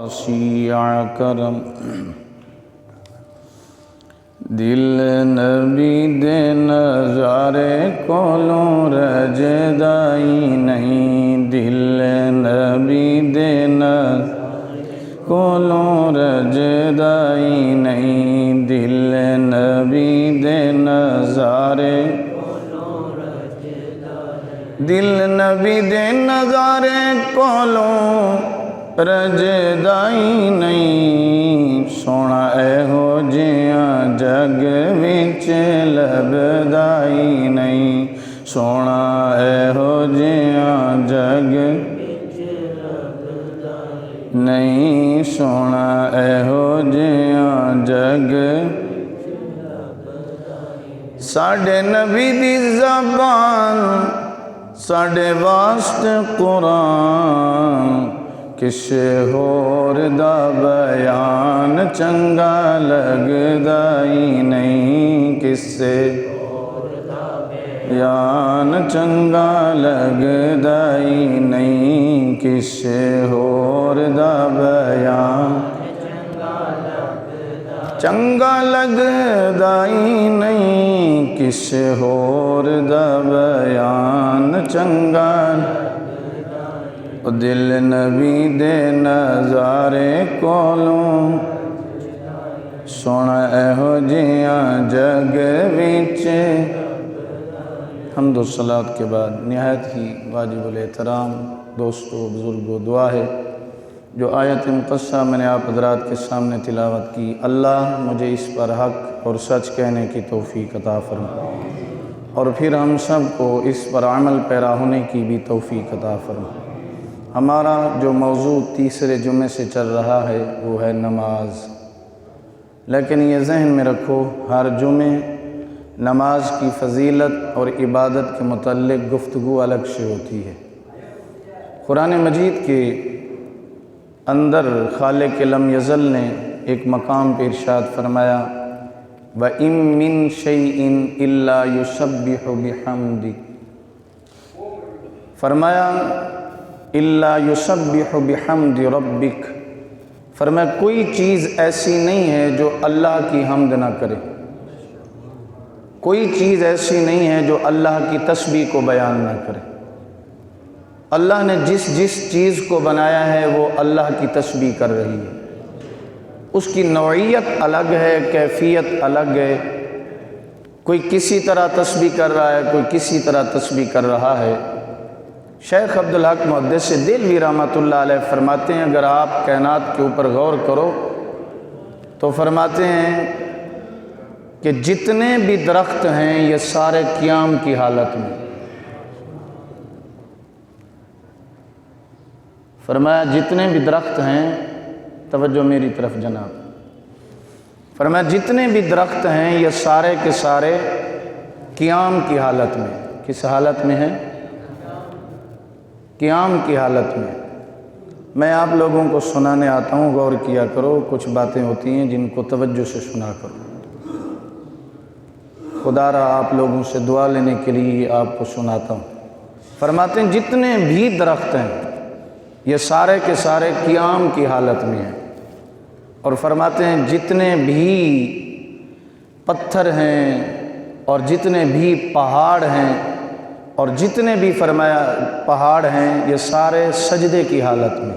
وسیع کرم دل نبی دے نظارے کولوں رجدائی نہیں، دل نبی دے نظارے کولوں رجدائی نہیں، دل نبی دے نظارے دل نبی دے نظارے کولوں رجدائی نہیں، سونا اے ہو جیاں جگ وچ لبدائی نہیں، سونا اے ہو جیاں جگ نہیں، سونا اے ہو جیاں جگ ساڈے نبی دی زبان ساڈے واسطے قرآن، کسے ہور دا بیان چنگا لگدائی نہیں، کسے بیان چنگا لگدائی نہیں، کسے ہور دا بیان چنگا لگدائی نہیں، کسے ہور دا بیان چنگا دل نبی دے نظارے کولوں سونا اے ہو جیاں جگ وچ۔ حمد و صلاۃ کے بعد نہایت ہی واجب الاحترام دوستو بزرگو دعا ہے جو آیت مقدسہ میں نے آپ حضرات کے سامنے تلاوت کی، اللہ مجھے اس پر حق اور سچ کہنے کی توفیق عطا فرما، اور پھر ہم سب کو اس پر عمل پیرا ہونے کی بھی توفیق عطا فرما۔ ہمارا جو موضوع تیسرے جمعے سے چل رہا ہے وہ ہے نماز، لیکن یہ ذہن میں رکھو ہر جمعے نماز کی فضیلت اور عبادت کے متعلق گفتگو الگ سے ہوتی ہے۔ قرآن مجید کے اندر خالق لم یزل نے ایک مقام پہ ارشاد فرمایا وَإِن مِّن شَيْءٍ إِلَّا يُسَبِّحُ بِحَمْدِهِ، فرمایا إِلَّا يُسَبِّحُ بِحَمْدِ رَبِّكَ، فرمایا کوئی چیز ایسی نہیں ہے جو اللہ کی حمد نہ کرے، کوئی چیز ایسی نہیں ہے جو اللہ کی تسبیح کو بیان نہ کرے۔ اللہ نے جس جس چیز کو بنایا ہے وہ اللہ کی تسبیح کر رہی ہے، اس کی نوعیت الگ ہے، کیفیت الگ ہے، کوئی کسی طرح تسبیح کر رہا ہے، کوئی کسی طرح تسبیح کر رہا ہے۔ شیخ عبدالحق محدث دہلوی رحمۃ اللہ علیہ فرماتے ہیں اگر آپ کائنات کے اوپر غور کرو تو فرماتے ہیں کہ جتنے بھی درخت ہیں یہ سارے قیام کی حالت میں، فرمایا جتنے بھی درخت ہیں، توجہ میری طرف جناب، فرمایا جتنے بھی درخت ہیں یہ سارے کے سارے قیام کی حالت میں، کس حالت میں ہیں؟ قیام کی حالت میں۔ میں آپ لوگوں کو سنانے آتا ہوں، غور کیا کرو، کچھ باتیں ہوتی ہیں جن کو توجہ سے سنا کرو، خدا را آپ لوگوں سے دعا لینے کے لیے آپ کو سناتا ہوں۔ فرماتے ہیں جتنے بھی درخت ہیں یہ سارے کے سارے قیام کی حالت میں ہیں، اور فرماتے ہیں جتنے بھی پتھر ہیں اور جتنے بھی پہاڑ ہیں اور جتنے بھی فرمایا پہاڑ ہیں یہ سارے سجدے کی حالت میں،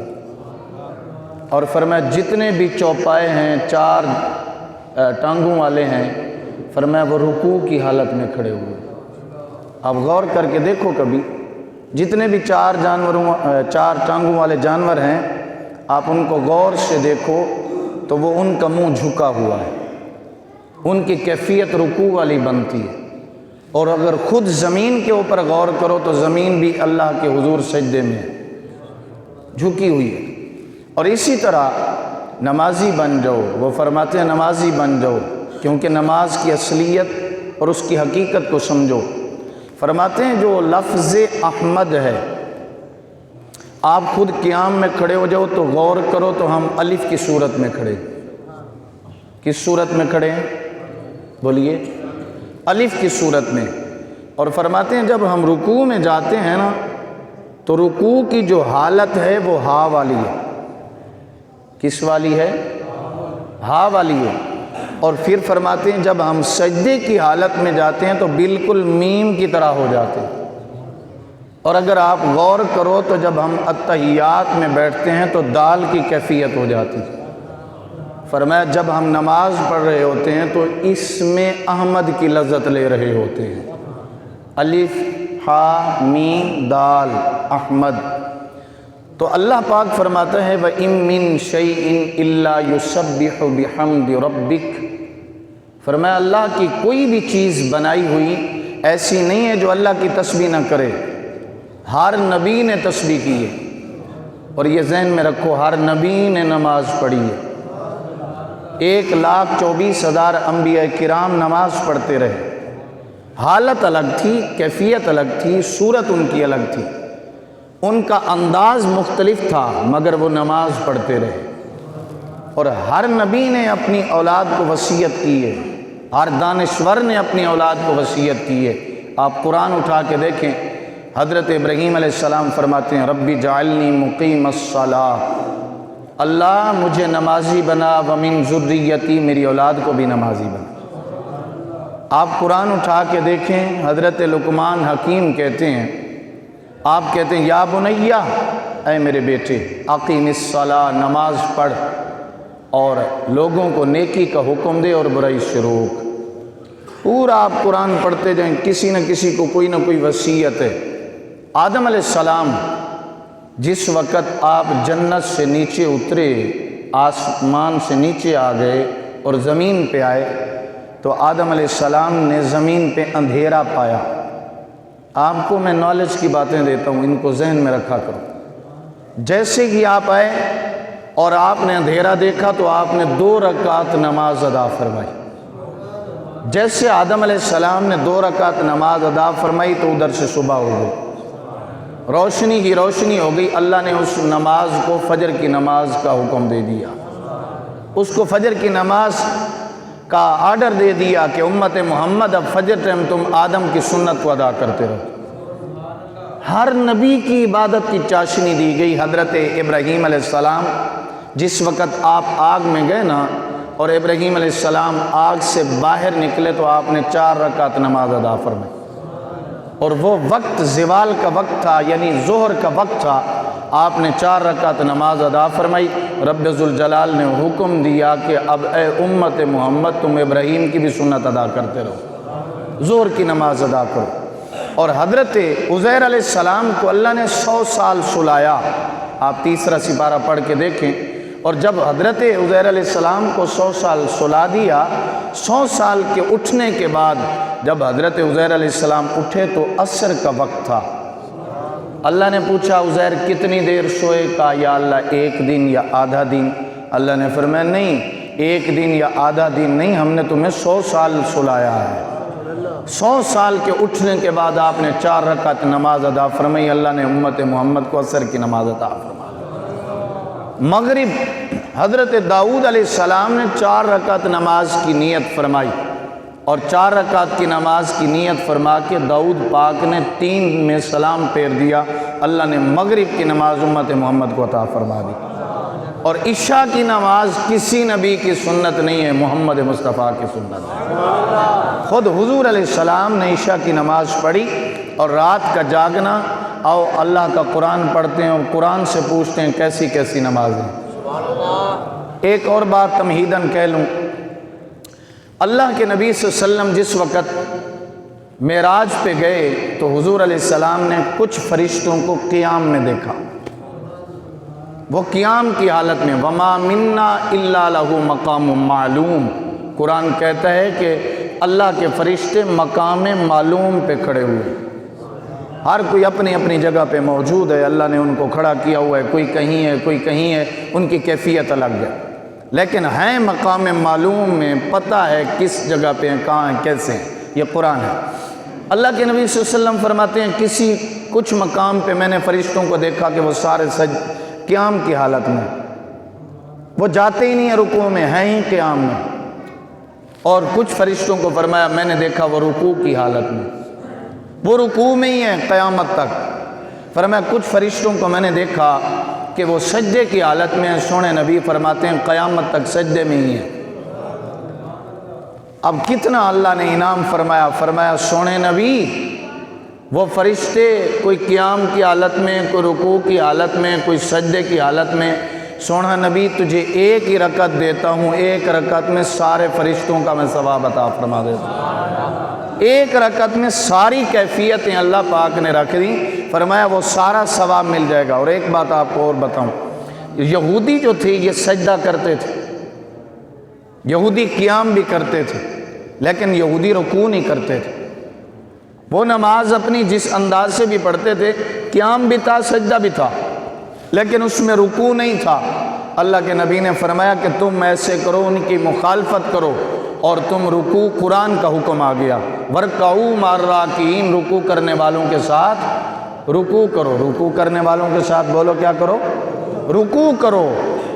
اور فرمایا جتنے بھی چوپائے ہیں، چار ٹانگوں والے ہیں، فرمایا وہ رکوع کی حالت میں کھڑے ہوئے۔ آپ غور کر کے دیکھو کبھی، جتنے بھی چار ٹانگوں والے جانور ہیں آپ ان کو غور سے دیکھو تو وہ ان کا منہ جھکا ہوا ہے، ان کی کیفیت رکوع والی بنتی ہے، اور اگر خود زمین کے اوپر غور کرو تو زمین بھی اللہ کے حضور سجدے میں جھکی ہوئی ہے۔ اور اسی طرح نمازی بن جاؤ، وہ فرماتے ہیں نمازی بن جاؤ کیونکہ نماز کی اصلیت اور اس کی حقیقت کو سمجھو۔ فرماتے ہیں جو لفظ احمد ہے، آپ خود قیام میں کھڑے ہو جاؤ تو غور کرو تو ہم الف کی صورت میں کھڑے، کس صورت میں کھڑے ہیں؟ بولیے، الف کی صورت میں۔ اور فرماتے ہیں جب ہم رکوع میں جاتے ہیں نا تو رکوع کی جو حالت ہے وہ ہا والی ہے، کس والی ہے؟ ہا والی ہے۔ اور پھر فرماتے ہیں جب ہم سجدے کی حالت میں جاتے ہیں تو بالکل میم کی طرح ہو جاتے ہیں۔ اور اگر آپ غور کرو تو جب ہم اتحیات میں بیٹھتے ہیں تو دال کی کیفیت ہو جاتی ہے۔ فرمایا جب ہم نماز پڑھ رہے ہوتے ہیں تو اس میں احمد کی لذت لے رہے ہوتے ہیں۔ الف ہا میم دال احمد۔ تو اللہ پاک فرماتا ہے وَإِن مِّن شَيْءٍ إِلَّا يُسَبِّحُ بِحَمْدِ رَبِّكَ۔ فرمایا اللہ کی کوئی بھی چیز بنائی ہوئی ایسی نہیں ہے جو اللہ کی تسبیح نہ کرے۔ ہر نبی نے تسبیح کی ہے، اور یہ ذہن میں رکھو ہر نبی نے نماز پڑھی ہے۔ 1,24,000 انبیاء کرام نماز پڑھتے رہے، حالت الگ تھی، کیفیت الگ تھی، صورت ان کی الگ تھی، ان کا انداز مختلف تھا، مگر وہ نماز پڑھتے رہے۔ اور ہر نبی نے اپنی اولاد کو وصیت کی ہے، ہر دانشور نے اپنی اولاد کو وصیت کی ہے۔ آپ قرآن اٹھا کے دیکھیں، حضرت ابراہیم علیہ السلام فرماتے ہیں ربی جعلنی مقیم الصلاۃ، اللہ مجھے نمازی بنا، ومن ذریتی، میری اولاد کو بھی نمازی بنا۔ آپ قرآن اٹھا کے دیکھیں، حضرت لقمان حکیم کہتے ہیں، آپ کہتے ہیں یا بنیا، اے میرے بیٹے، اقیم الصلاۃ، نماز پڑھ اور لوگوں کو نیکی کا حکم دے اور برائی سے روک۔ پورا آپ قرآن پڑھتے جائیں، کسی نہ کسی کو کوئی نہ کوئی وصیت ہے۔ آدم علیہ السلام جس وقت آپ جنت سے نیچے اترے، آسمان سے نیچے آ گئے اور زمین پہ آئے، تو آدم علیہ السلام نے زمین پہ اندھیرا پایا۔ آپ کو میں نالج کی باتیں دیتا ہوں، ان کو ذہن میں رکھا کرو۔ جیسے ہی آپ آئے اور آپ نے اندھیرا دیکھا تو آپ نے 2 رکعت نماز ادا فرمائی۔ جیسے آدم علیہ السلام نے 2 رکعت نماز ادا فرمائی تو ادھر سے صبح ہو گئی، روشنی ہی روشنی ہو گئی۔ اللہ نے اس نماز کو فجر کی نماز کا حکم دے دیا، اس کو فجر کی نماز کا آرڈر دے دیا کہ امت محمد اب فجر ٹائم تم آدم کی سنت کو ادا کرتے رہو۔ ہر نبی کی عبادت کی چاشنی دی گئی۔ حضرت ابراہیم علیہ السلام جس وقت آپ آگ میں گئے نا، اور ابراہیم علیہ السلام آگ سے باہر نکلے تو آپ نے 4 رکعت نماز ادا فرمائی، اور وہ وقت زوال کا وقت تھا، یعنی ظہر کا وقت تھا۔ آپ نے 4 رکعت نماز ادا فرمائی۔ رب ذوالجلال نے حکم دیا کہ اب اے امت محمد تم ابراہیم کی بھی سنت ادا کرتے رہو، ظہر کی نماز ادا کرو۔ اور حضرت عزیر علیہ السلام کو اللہ نے 100 سال سلایا۔ آپ 3 سپارہ پڑھ کے دیکھیں، اور جب حضرت عزیر علیہ السلام کو 100 سال سلا دیا، 100 سال کے اٹھنے کے بعد جب حضرت عزیر علیہ السلام اٹھے تو عصر کا وقت تھا۔ اللہ نے پوچھا عزیر کتنی دیر سوئے؟ کہا یا اللہ 1 دن یا آدھا دن۔ اللہ نے فرمایا نہیں، 1 دن یا آدھا دن نہیں، ہم نے تمہیں 100 سال سلایا ہے۔ 100 سال کے اٹھنے کے بعد آپ نے 4 رکعت نماز ادا فرمائی۔ اللہ نے امت محمد کو عصر کی نماز عطا فرمائی۔ مغرب حضرت داؤد علیہ السلام نے 4 رکعت نماز کی نیت فرمائی، اور 4 رکعت کی نماز کی نیت فرما کے داؤد پاک نے 3 میں سلام پھیر دیا۔ اللہ نے مغرب کی نماز امت محمد کو عطا فرما دی۔ اور عشاء کی نماز کسی نبی کی سنت نہیں ہے، محمد مصطفیٰ کی سنت ہے۔ خود حضور علیہ السلام نے عشاء کی نماز پڑھی، اور رات کا جاگنا، آؤ اللہ کا قرآن پڑھتے ہیں اور قرآن سے پوچھتے ہیں کیسی کیسی نمازیں۔ ایک اور بات تمہیداً کہہ لوں، اللہ کے نبی صلی اللہ علیہ وسلم جس وقت معراج پہ گئے تو حضور علیہ السلام نے کچھ فرشتوں کو قیام میں دیکھا۔ وہ قیام کی حالت میں، وَمَا مِنَّا إِلَّا لَهُ مَقَامٌ مَعْلُوم، قرآن کہتا ہے کہ اللہ کے فرشتے مقام معلوم پہ کھڑے ہوئے، ہر کوئی اپنی اپنی جگہ پہ موجود ہے، اللہ نے ان کو کھڑا کیا ہوا ہے، کوئی کہیں ہے کوئی کہیں ہے، ان کی کیفیت الگ ہے، لیکن ہیں مقام معلوم میں، پتہ ہے کس جگہ پہ ہیں، کہاں ہیں، کیسے ہیں۔ یہ قرآن ہے۔ اللہ کے نبی صلی اللہ علیہ وسلم فرماتے ہیں کچھ مقام پہ میں نے فرشتوں کو دیکھا کہ وہ سارے قیام کی حالت میں، وہ جاتے ہی نہیں ہیں رکوع میں، ہیں ہی قیام میں۔ اور کچھ فرشتوں کو فرمایا میں نے دیکھا وہ رکوع کی حالت میں، وہ رکوع میں ہی ہیں قیامت تک۔ فرمایا کچھ فرشتوں کو میں نے دیکھا کہ وہ سجدے کی حالت میں ہیں، سونے نبی فرماتے ہیں قیامت تک سجدے میں ہی ہیں۔ اب کتنا اللہ نے انعام فرمایا، فرمایا سونے نبی وہ فرشتے کوئی قیام کی حالت میں، کوئی رکوع کی حالت میں، کوئی سجدے کی حالت میں، سونا نبی تجھے ایک ہی رکعت دیتا ہوں، ایک رکعت میں سارے فرشتوں کا میں ثواب عطا فرما دیتا ہوں۔ ایک رکعت میں ساری کیفیتیں اللہ پاک نے رکھ دی، فرمایا وہ سارا ثواب مل جائے گا۔ اور ایک بات آپ کو اور بتاؤں، یہودی جو تھے یہ سجدہ کرتے تھے، یہودی قیام بھی کرتے تھے، لیکن یہودی رکوع نہیں کرتے تھے۔ وہ نماز اپنی جس انداز سے بھی پڑھتے تھے، قیام بھی تھا، سجدہ بھی تھا، لیکن اس میں رکوع نہیں تھا۔ اللہ کے نبی نے فرمایا کہ تم ایسے کرو، ان کی مخالفت کرو، اور تم رکوع، قرآن کا حکم آ گیا، وَرْكَعُوا مَعَ الرَّاكِعِينَ، رکوع کرنے والوں کے ساتھ رکوع کرو، رکوع کرنے والوں کے ساتھ بولو کیا کرو؟ رکوع کرو،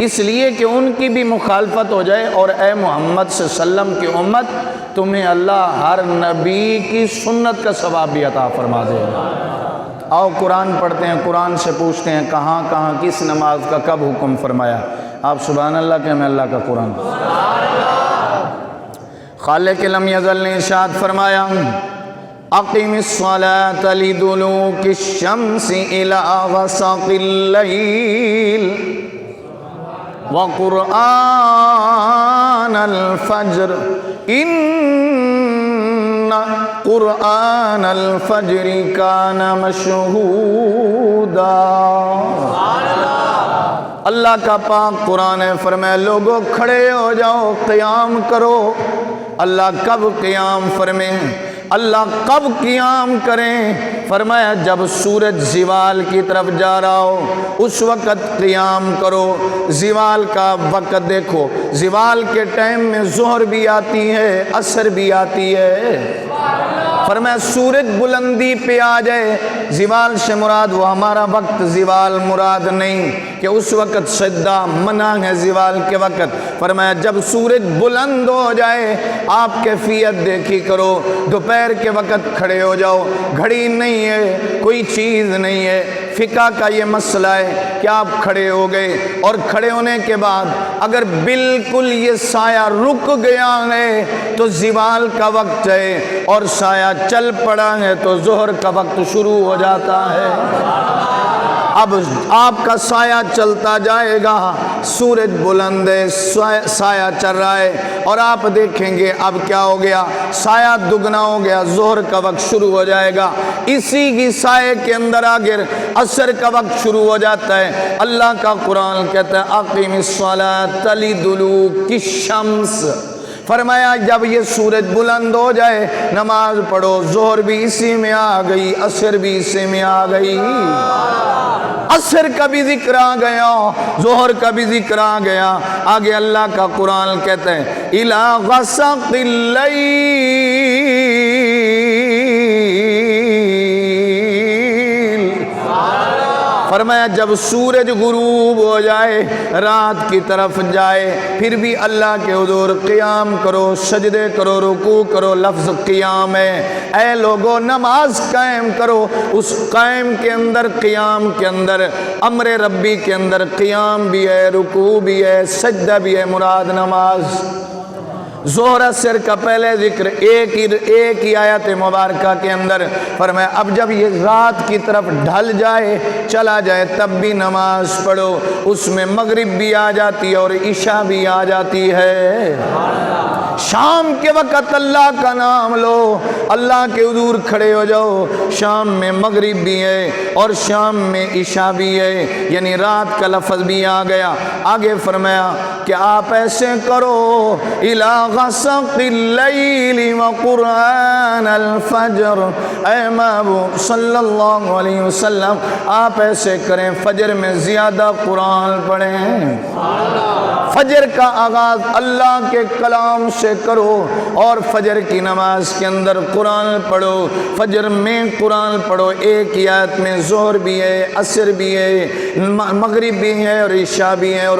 اس لیے کہ ان کی بھی مخالفت ہو جائے، اور اے محمد صلی اللہ علیہ وسلم کی امت، تمہیں اللہ ہر نبی کی سنت کا ثواب بھی عطا فرما دے گا۔ آؤ قرآن پڑھتے ہیں، قرآن سے پوچھتے ہیں کہاں کہاں کس نماز کا کب حکم فرمایا۔ آپ سبحان اللہ کہیں، میں اللہ کا قرآن۔ خالق لم یزل نے ارشاد فرمایا، اقم الصلاة لدلوک الشمس الى غسق اللیل وقرآن الفجر ان قرآن الفجر کان مشہودا۔ اللہ کا پاک قرآن فرمائے لوگوں کھڑے ہو جاؤ، قیام کرو۔ اللہ کب قیام فرمائے، اللہ کب قیام کریں؟ فرمایا جب سورج زوال کی طرف جا رہا ہو اس وقت قیام کرو۔ زوال کا وقت دیکھو، زوال کے ٹائم میں ظہر بھی آتی ہے، عصر بھی آتی ہے۔ فرمایا سورج بلندی پہ آ جائے، زوال سے مراد وہ ہمارا وقت زوال مراد نہیں کہ اس وقت سجدہ منع ہے زوال کے وقت۔ فرمایا جب سورج بلند ہو جائے آپ کیفیت دیکھی کرو، دوپہر کے وقت کھڑے ہو جاؤ، گھڑی نہیں ہے، کوئی چیز نہیں ہے۔ فقہ کا یہ مسئلہ ہے کہ آپ کھڑے ہو گئے اور کھڑے ہونے کے بعد اگر بالکل یہ سایہ رک گیا ہے تو زوال کا وقت ہے، اور سایہ چل پڑا ہے تو ظہر کا وقت شروع ہو جاتا ہے۔ اب آپ کا سایہ چلتا جائے گا، سورج بلند ہے، سایہ چل رہا ہے، اور آپ دیکھیں گے اب کیا ہو گیا، سایہ دگنا ہو گیا، ظہر کا وقت شروع ہو جائے گا۔ اسی کی سائے کے اندر آگر عصر کا وقت شروع ہو جاتا ہے۔ اللہ کا قرآن کہتا ہے اقیم الصلاۃ لدلوک الشمس، فرمایا جب یہ سورج بلند ہو جائے نماز پڑھو۔ ظہر بھی اسی میں آ گئی، عصر بھی اسی میں آ گئی، عصر کا بھی ذکر آ گیا، ظہر کا بھی ذکر آ گیا۔ آگے اللہ کا قرآن کہتا ہے اِلَى غَسَقِ اللَّيْلِ، فرمایا جب سورج غروب ہو جائے، رات کی طرف جائے، پھر بھی اللہ کے حضور قیام کرو، سجدے کرو، رکوع کرو۔ لفظ قیام ہے، اے لوگوں نماز قائم کرو۔ اس قائم کے اندر، قیام کے اندر، امر ربی کے اندر قیام بھی ہے، رکوع بھی ہے، سجدہ بھی ہے، مراد نماز۔ ظہر عصر کا پہلے ذکر ایک ہی آیت مبارکہ کے اندر فرمایا اب جب یہ رات کی طرف ڈھل جائے، چلا جائے، تب بھی نماز پڑھو۔ اس میں مغرب بھی آ جاتی ہے اور عشاء بھی آ جاتی ہے۔ شام کے وقت اللہ کا نام لو، اللہ کے حضور کھڑے ہو جاؤ۔ شام میں مغرب بھی ہے اور شام میں عشاء بھی ہے، یعنی رات کا لفظ بھی آ گیا۔ آگے فرمایا کہ آپ ایسے کرو اِلَى غَسَقِ اللَّيْلِ وَقُرْآنَ الْفَجْرِ، اے محبوب صلی اللہ علیہ وسلم آپ ایسے کریں، فجر میں زیادہ قرآن پڑھیں۔ فجر کا آغاز اللہ کے کلام سے کرو اور فجر کی نماز کے اندر قرآن پڑھو۔ فجر میں قرآن پڑھو، ایک ہی آیت میں ظہر بھی ہے، عصر بھی ہے، مغرب بھی ہے اور عشاء بھی ہے اور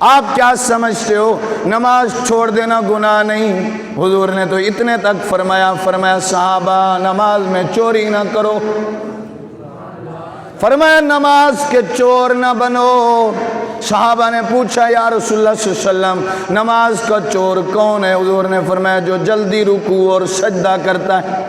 آپ کیا سمجھتے ہو نماز چھوڑ دینا گناہ نہیں؟ حضور نے تو اتنے تک فرمایا صحابہ نماز میں چوری نہ کرو، فرمایا نماز کے چور نہ بنو۔ صحابہ نے پوچھا یا رسول اللہ صلی اللہ علیہ وسلم نماز کا چور کون ہے؟ حضور نے فرمایا جو جلدی رکوع اور سجدہ کرتا ہے،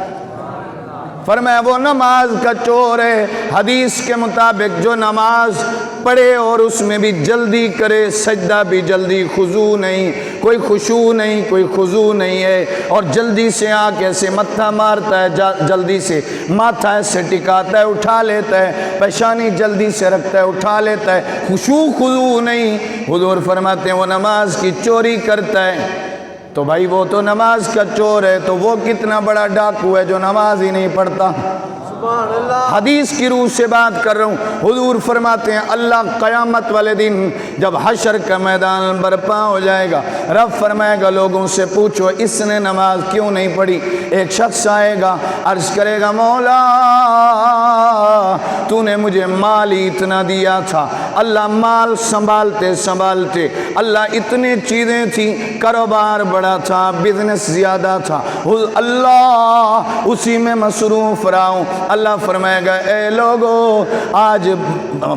فرمایا وہ نماز کا چور ہے۔ حدیث کے مطابق جو نماز پڑھے اور اس میں بھی جلدی کرے، سجدہ بھی جلدی، خضوع نہیں، کوئی خشوع نہیں، کوئی خضوع نہیں ہے، اور جلدی سے آنکھ ایسے متھا مارتا ہے، جلدی سے ماتھا ایسے ٹکاتا ہے، اٹھا لیتا ہے، پیشانی جلدی سے رکھتا ہے، اٹھا لیتا ہے، خشوع خضوع نہیں، حضور فرماتے ہیں وہ نماز کی چوری کرتا ہے۔ تو بھائی وہ تو نماز کا چور ہے، تو وہ کتنا بڑا ڈاکو ہے جو نماز ہی نہیں پڑھتا۔ حدیث کی روح سے بات کر رہا ہوں۔ حضور فرماتے ہیں اللہ قیامت والے دن جب حشر کا میدان برپا ہو جائے گا، رب فرمائے گا لوگوں سے پوچھو اس نے نماز کیوں نہیں پڑھی؟ ایک شخص آئے گا، عرض کرے گا مولا تو نے مجھے مال ہی اتنا دیا تھا، اللہ مال سنبھالتے سنبھالتے اللہ اتنی چیزیں تھیں، کاروبار بڑا تھا، بزنس زیادہ تھا، اللہ اسی میں مصروف رہا ہوں۔ اللہ فرمائے گا اے لوگو آج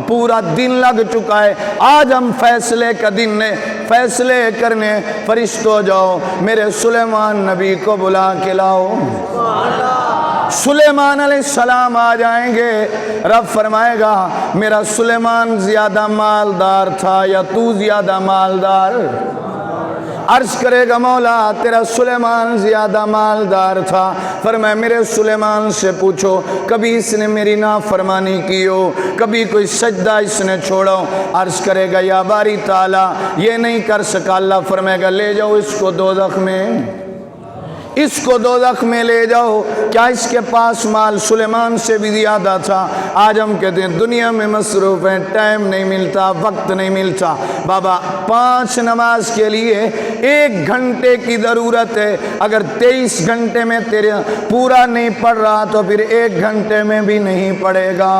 پورا دن لگ چکا ہے، آج ہم فیصلے کا دن ہے، فیصلے کرنے فرشتوں جاؤ میرے سلیمان نبی کو بلا کے لاؤ۔ سلیمان علیہ السلام آ جائیں گے، رب فرمائے گا میرا سلیمان زیادہ مالدار تھا یا تو زیادہ مالدار؟ عرض کرے گا مولا تیرا سلیمان زیادہ مالدار تھا۔ فرمایا میرے سلیمان سے پوچھو کبھی اس نے میری نافرمانی کی ہو، کبھی کوئی سجدہ اس نے چھوڑا ہو؟ عرض کرے گا یا باری تعالیٰ یہ نہیں کر سکا۔ اللہ فرمائے گا لے جاؤ اس کو دوزخ میں، اس کو دوزخ میں لے جاؤ۔ کیا اس کے پاس مال سلیمان سے بھی زیادہ تھا؟ آج ہم کہتے ہیں دنیا میں مصروف ہیں، ٹائم نہیں ملتا، وقت نہیں ملتا۔ بابا 5 نماز کے لیے 1 گھنٹے کی ضرورت ہے، اگر 23 گھنٹے میں تیرے پورا نہیں پڑھ رہا تو پھر 1 گھنٹے میں بھی نہیں پڑھے گا۔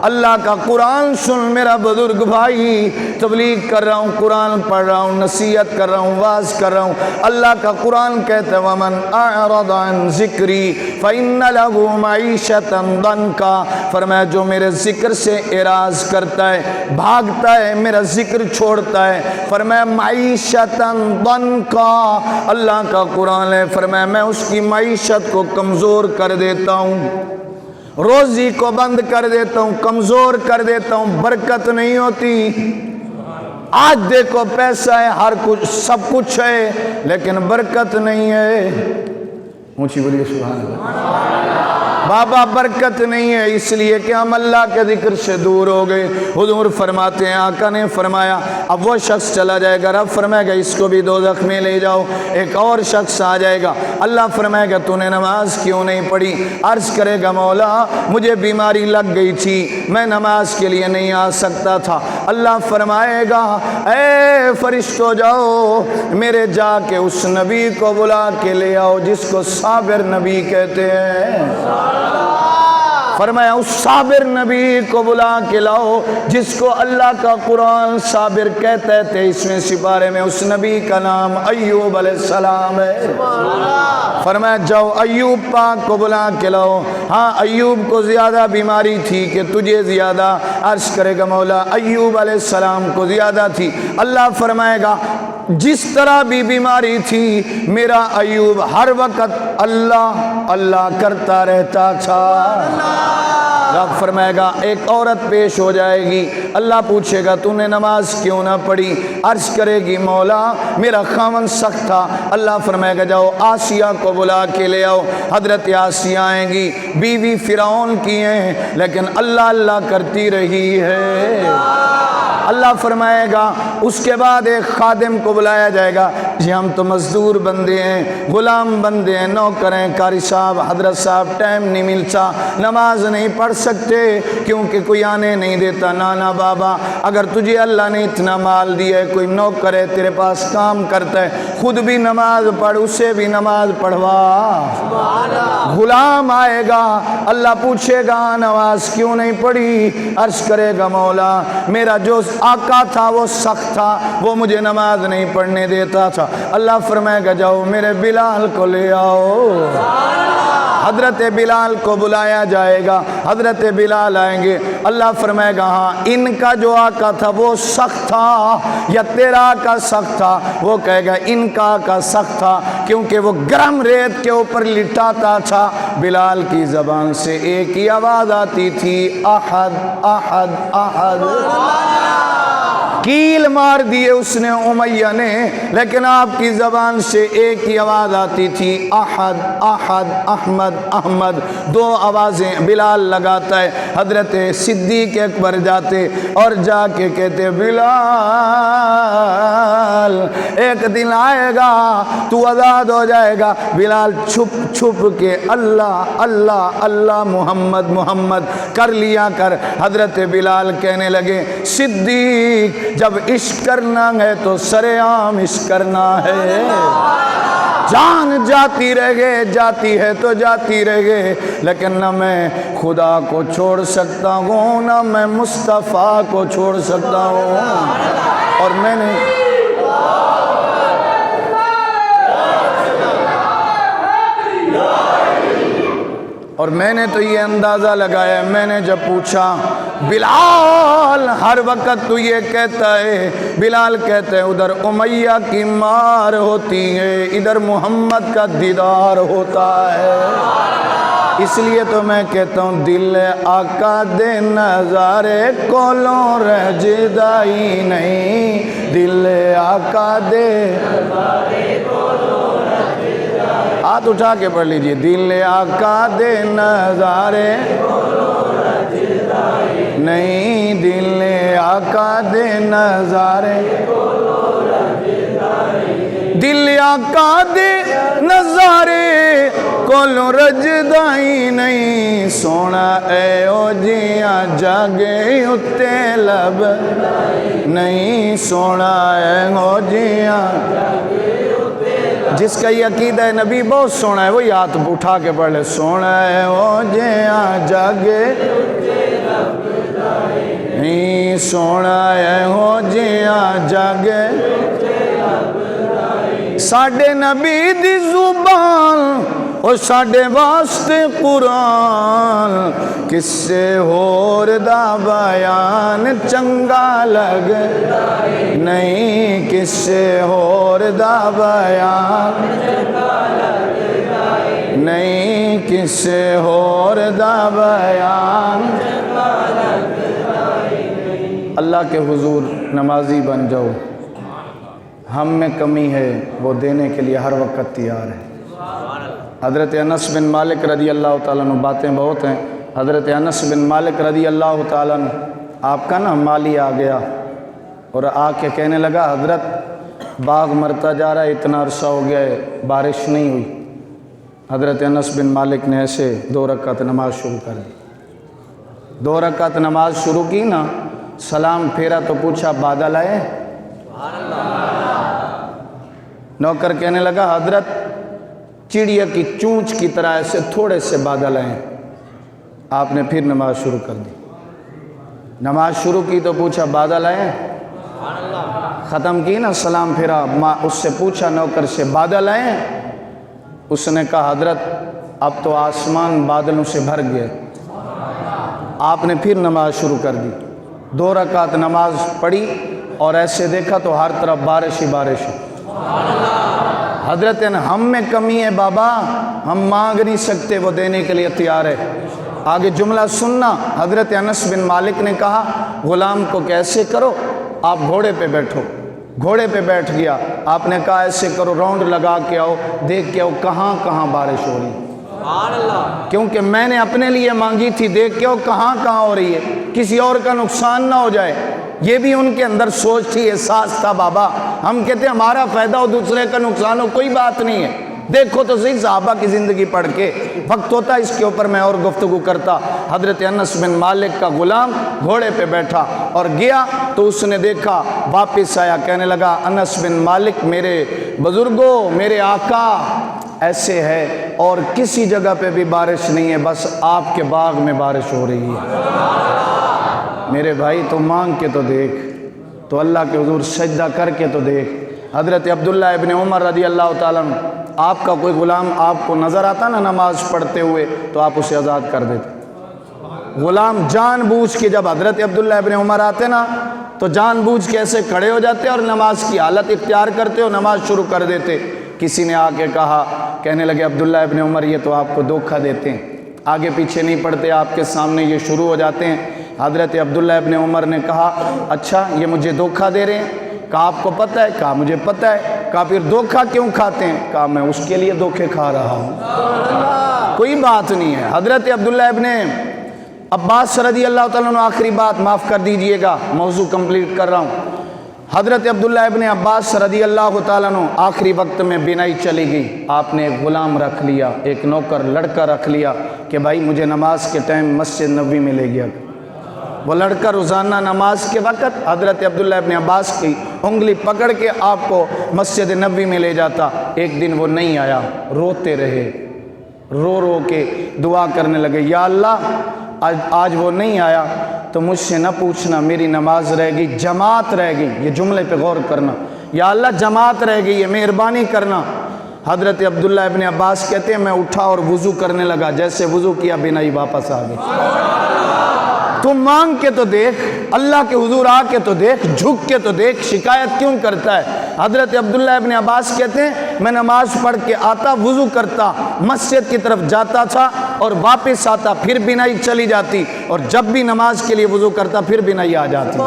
اللہ کا قرآن سن میرا بزرگ بھائی، تبلیغ کر رہا ہوں، قرآن پڑھ رہا ہوں، نصیحت کر رہا ہوں، واز کر رہا ہوں۔ اللہ کا قرآن کہتا ہے وَمَنْ أَعْرَضَ عَنْ ذِكْرِي فَإِنَّ لَهُ مَعِيشَةً ضَنْكًا، فرمایا جو میرے ذکر سے اعراض کرتا ہے، بھاگتا ہے، میرا ذکر چھوڑتا ہے، فرمایا معیشتاً ضنکا، اللہ کا قرآن ہے، فرمایا میں اس کی معیشت کو کمزور کر دیتا ہوں، روزی کو بند کر دیتا ہوں، کمزور کر دیتا ہوں، برکت نہیں ہوتی۔ آج دیکھو پیسہ ہے، ہر کچھ سب کچھ ہے، لیکن برکت نہیں ہے۔ اونچی بولیے سبحان اللہ۔ بابا برکت نہیں ہے اس لیے کہ ہم اللہ کے ذکر سے دور ہو گئے۔ حضور فرماتے ہیں آقا نے فرمایا اب وہ شخص چلا جائے گا، رب فرمائے گا اس کو بھی دوزخ میں لے جاؤ۔ ایک اور شخص آ جائے گا، اللہ فرمائے گا تو نے نماز کیوں نہیں پڑھی؟ عرض کرے گا مولا مجھے بیماری لگ گئی تھی، میں نماز کے لیے نہیں آ سکتا تھا۔ اللہ فرمائے گا اے فرشتوں جاؤ میرے جا کے اس نبی کو بلا کے لے آؤ جس کو صابر نبی کہتے ہیں۔ فرمایا اس صابر نبی کو بلا کے لاؤ جس کو اللہ کا قرآن صابر کہتے تھے، اس میں سپارے میں اس نبی کا نام ایوب علیہ السلام ہے۔ فرمایا جاؤ ایوب پاک کو بلا کے لاؤ۔ ہاں ایوب کو زیادہ بیماری تھی کہ تجھے زیادہ؟ عرض کرے گا مولا ایوب علیہ السلام کو زیادہ تھی۔ اللہ فرمائے گا جس طرح بھی بیماری تھی میرا ایوب ہر وقت اللہ اللہ کرتا رہتا تھا۔ رب فرمائے گا ایک عورت پیش ہو جائے گی، اللہ پوچھے گا تو نے نماز کیوں نہ پڑھی؟ عرض کرے گی مولا میرا خاوند سخت تھا۔ اللہ فرمائے گا جاؤ آسیہ کو بلا کے لے آؤ۔ حضرت آسیہ آئیں گی، بیوی فرعون کی ہیں لیکن اللہ اللہ کرتی رہی ہے۔ اللہ فرمائے گا اس کے بعد ایک خادم کو بلایا جائے گا، جی ہم تو مزدور بندے ہیں، غلام بندے ہیں، نوکر ہیں، قاری صاحب حضرت صاحب ٹائم نہیں ملتا، نماز نہیں پڑھ سکتے کیونکہ کوئی آنے نہیں دیتا۔ نانا بابا اگر تجھے اللہ نے اتنا مال دیا ہے، کوئی نوکر ہے تیرے پاس کام کرتا ہے، خود بھی نماز پڑھ، اسے بھی نماز پڑھوا۔ غلام آئے گا, اللہ پوچھے گا نماز کیوں نہیں پڑھی؟ عرض کرے گا مولا میرا جو آقا تھا وہ سخت تھا, وہ مجھے نماز نہیں پڑھنے دیتا تھا. اللہ فرمائے گا جاؤ میرے بلال کو لے آؤ. حضرت بلال کو بلایا جائے گا, حضرت بلال آئیں گے. اللہ فرمائے گا ہاں ان کا جو آقا تھا وہ سخت تھا یا تیرا آقا سخت تھا؟ وہ کہے گا ان کا آقا سخت تھا, کیونکہ وہ گرم ریت کے اوپر لٹاتا تھا. بلال کی زبان سے ایک ہی آواز آتی تھی, احد احد احد. کیل مار دیے اس نے امیہ نے, لیکن آپ کی زبان سے ایک ہی آواز آتی تھی, احد احد احمد احمد. دو آوازیں بلال لگاتا ہے. حضرت صدیق اکبر جاتے اور جا کے کہتے بلال ایک دن آئے گا تو آزاد ہو جائے گا. بلال چھپ چھپ کے اللہ اللہ اللہ محمد محمد کر لیا کر. حضرت بلال کہنے لگے صدیق جب عشق کرنا ہے تو سرے عام عشق کرنا ہے. جان جاتی رہے جاتی ہے تو جاتی رہے, لیکن نہ میں خدا کو چھوڑ سکتا ہوں نہ میں مصطفیٰ کو چھوڑ سکتا ہوں. اور میں نے تو یہ اندازہ لگایا, میں نے جب پوچھا بلال ہر وقت تو یہ کہتا ہے, بلال کہتے ہیں ادھر امیہ کی مار ہوتی ہے ادھر محمد کا دیدار ہوتا ہے. اس لیے تو میں کہتا ہوں دل آقا دے نظارے کولوں رہ جدائی نہیں, دل آقا دے ہاتھ اٹھا کے پڑھ لیجئے, دل آقا دے نظارے نہیں, دل آقا دے نظارے, دل آقا دے نظارے کولوں رجدائی نہیں. سونا اے او جیاں جاگے اتے لب نہیں, سونا اے او جیاں. جس کا یہ عقیدہ ہے نبی بہت سونا ہے وہی ہاتھ اٹھا کے پڑھ لے, سونا ہے او جیاں جاگے نہیں, سونا ہے او جیاں جاگے. ساڈے نبی دی زبان اور ساڈے واسطے قرآن, کسے ہور دا بیان چنگا لگ نہیں, کسے ہور دا بیان نہیں, کسے ہور دا بیان. اللہ کے حضور نمازی بن جاؤ, ہم میں کمی ہے وہ دینے کے لیے ہر وقت تیار ہے. حضرت انس بن مالک رضی اللہ تعالیٰ عنہ, باتیں بہت ہیں. حضرت انس بن مالک رضی اللہ تعالیٰ عنہ, آپ کا نا مالی آ گیا اور آ کے کہنے لگا حضرت باغ مرتا جا رہا ہے, اتنا عرصہ ہو گیا ہے بارش نہیں ہوئی. حضرت انس بن مالک نے ایسے 2 رکعت نماز شروع کر دی. 2 رکعت نماز شروع کی نا, سلام پھیرا تو پوچھا بادل آئے؟ نوکر کہنے لگا حضرت چڑیا کی چونچ کی طرح ایسے تھوڑے سے بادل آئے. آپ نے پھر نماز شروع کر دی. نماز شروع کی تو پوچھا بادل آئے؟ ختم کی نا, سلام پھرا, اس سے پوچھا نوکر سے بادل آئے؟ اس نے کہا حضرت اب تو آسمان بادلوں سے بھر گئے. آپ نے پھر نماز شروع کر دی. 2 رکعت نماز پڑھی اور ایسے دیکھا تو ہر طرف بارش ہی بارش ہے. حضرت ہم میں کمی ہے بابا, ہم مانگ نہیں سکتے, وہ دینے کے لیے تیار ہے. آگے جملہ سننا. حضرت انس بن مالک نے کہا غلام کو کیسے کرو, آپ گھوڑے پہ بیٹھو. گھوڑے پہ بیٹھ گیا. آپ نے کہا ایسے کرو, راؤنڈ لگا کے آؤ, دیکھ کے آؤ کہاں کہاں بارش ہو رہی ہے, کیونکہ میں نے اپنے لیے مانگی تھی, دیکھ کے آؤ کہاں کہاں ہو رہی ہے, کسی اور کا نقصان نہ ہو جائے. یہ بھی ان کے اندر سوچ تھی, احساس تھا. بابا ہم کہتے ہیں ہمارا فائدہ ہو دوسرے کا نقصان ہو, کوئی بات نہیں ہے. دیکھو تو صحیح صحابہ کی زندگی پڑھ کے, وقت ہوتا اس کے اوپر میں اور گفتگو کرتا. حضرت انس بن مالک کا غلام گھوڑے پہ بیٹھا اور گیا تو اس نے دیکھا, واپس آیا, کہنے لگا انس بن مالک میرے بزرگوں, میرے آقا ایسے ہے اور کسی جگہ پہ بھی بارش نہیں ہے، بس آپ کے باغ میں بارش ہو رہی ہے۔ میرے بھائی تو مانگ کے تو دیکھ، تو اللہ کے حضور سجدہ کر کے تو دیکھ۔ حضرت عبداللہ ابن عمر رضی اللہ تعالیٰ عنہ، آپ کا کوئی غلام آپ کو نظر آتا نا نماز پڑھتے ہوئے تو آپ اسے آزاد کر دیتے۔ غلام جان بوجھ کے جب حضرت عبداللہ ابن عمر آتے نا تو جان بوجھ کے ایسے کھڑے ہو جاتے اور نماز کی حالت اختیار کرتے اور نماز شروع کر دیتے۔ کسی نے آ کے کہا، کہنے لگے عبداللہ ابن عمر یہ تو آپ کو دھوکہ دیتے ہیں، آگے پیچھے نہیں پڑھتے، آپ کے سامنے یہ شروع ہو جاتے ہیں۔ حضرت عبداللہ ابن عمر نے کہا، اچھا یہ مجھے دھوکہ دے رہے ہیں؟ کہا آپ کو پتہ ہے؟ کہا مجھے پتہ ہے۔ کہا پھر دھوکہ کیوں کھاتے ہیں؟ کہا میں اس کے لیے دھوکے کھا رہا ہوں، کوئی بات نہیں ہے۔ حضرت عبداللہ ابن عباس رضی اللہ تعالیٰ عنہ، آخری بات معاف کر دیجئے گا، موضوع کمپلیٹ کر رہا ہوں۔ حضرت عبداللہ ابن عباس رضی اللہ تعالیٰ عنہ آخری وقت میں بینائی چلی گئی، آپ نے ایک غلام رکھ لیا، ایک نوکر لڑکا رکھ لیا کہ بھائی مجھے نماز کے ٹائم مسجد نبوی میں لے گیا۔ وہ لڑکا روزانہ نماز کے وقت حضرت عبداللہ ابن عباس کی انگلی پکڑ کے آپ کو مسجد نبوی میں لے جاتا۔ ایک دن وہ نہیں آیا، روتے رہے، رو رو کے دعا کرنے لگے، یا اللہ آج وہ نہیں آیا تو مجھ سے نہ پوچھنا، میری نماز رہ گئی، جماعت رہ گئی۔ یہ جملے پہ غور کرنا، یا اللہ جماعت رہ گئی ہے، مہربانی کرنا۔ حضرت عبداللہ ابن عباس کہتے ہیں میں اٹھا اور وضو کرنے لگا، جیسے وضو کیا بینائی واپس آ گئی۔ تم مانگ کے تو دیکھ، اللہ کے حضور آ کے تو دیکھ، جھک کے تو دیکھ، شکایت کیوں کرتا ہے؟ حضرت عبداللہ ابن عباس کہتے ہیں میں نماز پڑھ کے آتا، وضو کرتا، مسجد کی طرف جاتا تھا اور واپس آتا، پھر بینائی چلی جاتی، اور جب بھی نماز کے لیے وضو کرتا پھر بینائی آ جاتی۔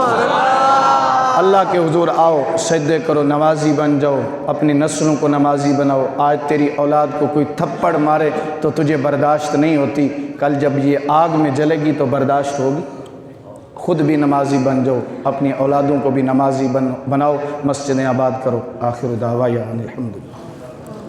اللہ کے حضور آؤ، سجدے کرو، نمازی بن جاؤ، اپنی نسلوں کو نمازی بناؤ۔ آج تیری اولاد کو کوئی تھپڑ مارے تو تجھے برداشت نہیں ہوتی، کل جب یہ آگ میں جلے گی تو برداشت ہوگی۔ خود بھی نمازی بن جاؤ، اپنی اولادوں کو بھی نمازی بناؤ، مسجدیں آباد کرو۔ آخر دعوانا الحمدللہ۔